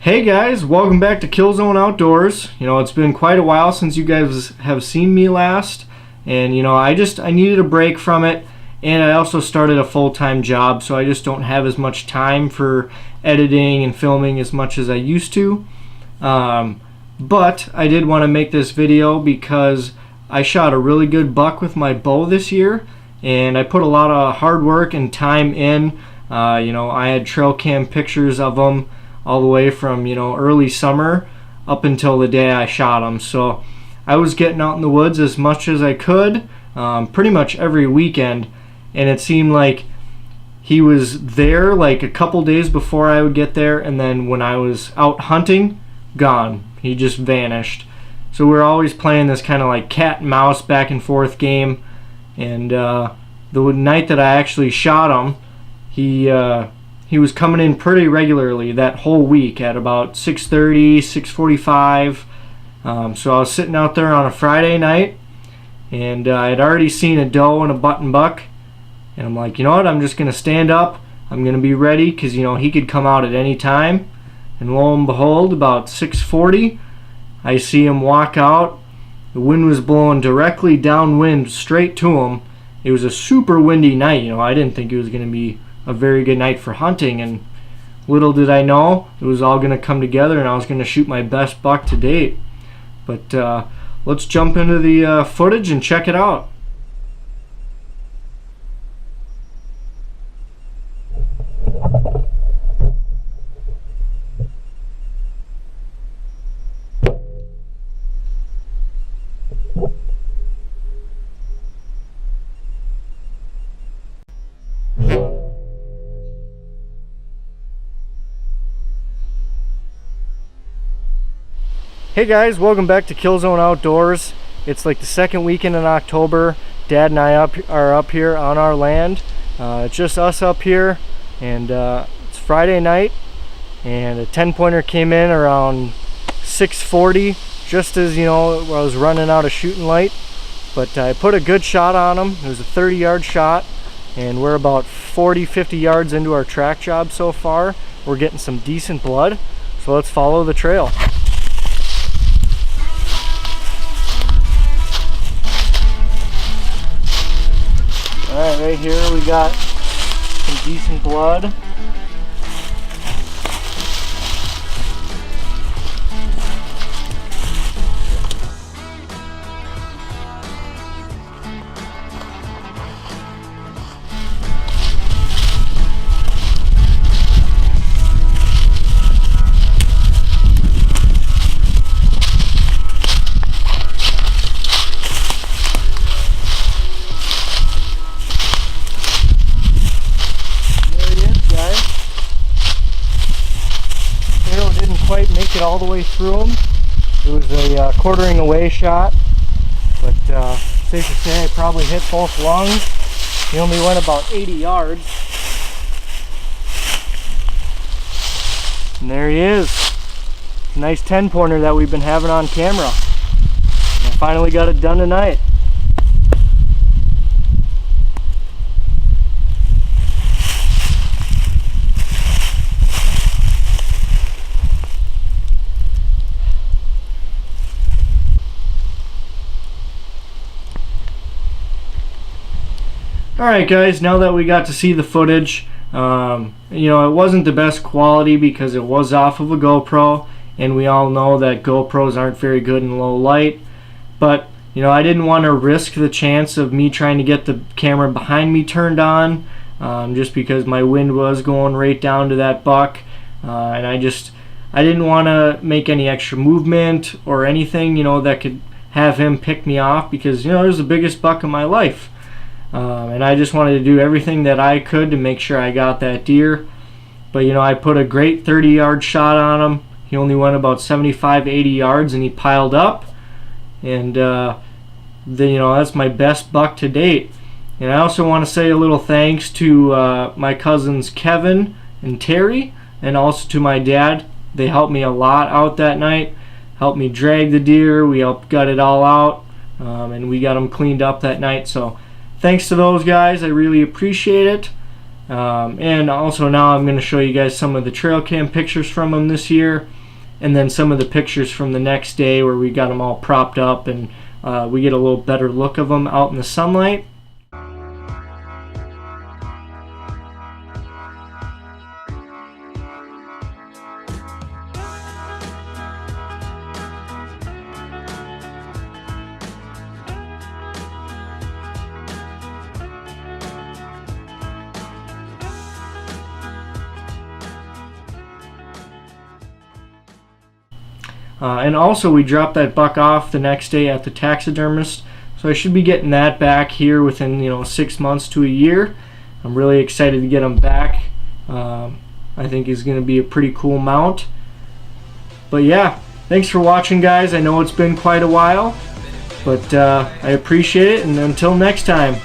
Hey guys, welcome back to Killzone Outdoors. It's been quite a while since you guys have seen me last, and I needed a break from it, and I also started a full-time job, so I just don't have as much time for editing and filming as much as I used to. But I did want to make this video because I shot a really good buck with my bow this year, and I put a lot of hard work and time in. I had trail cam pictures of them all the way from early summer up until the day I shot him. So I was getting out in the woods as much as I could, pretty much every weekend, and it seemed like he was there like a couple days before I would get there, and then when I was out hunting, gone. He just vanished. So we were always playing this kind of like cat and mouse back and forth game, and the night that I actually shot him, he was coming in pretty regularly that whole week at about 6:30, 6:45. So I was sitting out there on a Friday night, and I had already seen a doe and a button buck, and I'm like, you know what, I'm just going to stand up. I'm going to be ready because, he could come out at any time. And lo and behold, about 6:40, I see him walk out. The wind was blowing directly downwind straight to him. It was a super windy night. I didn't think it was going to be a very good night for hunting, and little did I know it was all going to come together and I was going to shoot my best buck to date. But let's jump into the footage and check it out. Hey guys, welcome back to Killzone Outdoors. It's like the second weekend in October. Dad and I are up here on our land. It's just us up here, and it's Friday night, and a 10-pointer came in around 6:40, just as I was running out of shooting light. But I put a good shot on him. It was a 30-yard shot, and we're about 40-50 yards into our track job so far. We're getting some decent blood, so let's follow the trail. Alright, right here we got some decent blood. Quite make it all the way through him. It was a quartering away shot, but safe to say I probably hit both lungs. He only went about 80 yards. And there he is. Nice 10-pointer that we've been having on camera. And I finally got it done tonight. Alright guys, now that we got to see the footage, it wasn't the best quality because it was off of a GoPro, and we all know that GoPros aren't very good in low light. But I didn't want to risk the chance of me trying to get the camera behind me turned on, just because my wind was going right down to that buck, and I didn't want to make any extra movement or anything that could have him pick me off, because it was the biggest buck of my life. And I just wanted to do everything that I could to make sure I got that deer. But I put a great 30-yard shot on him. He only went about 75-80 yards, and he piled up. And that's my best buck to date. And I also want to say a little thanks to my cousins Kevin and Terry, and also to my dad. They helped me a lot out that night. Helped me drag the deer. We helped gut it all out, and we got him cleaned up that night. So thanks to those guys, I really appreciate it. And also now I'm going to show you guys some of the trail cam pictures from him this year, and then some of the pictures from the next day where we got them all propped up and we get a little better look of them out in the sunlight. And also we dropped that buck off the next day at the taxidermist, so I should be getting that back here within 6 months to a year. I'm really excited to get him back. I think he's going to be a pretty cool mount. But yeah, thanks for watching, guys. I know it's been quite a while, but I appreciate it, and until next time.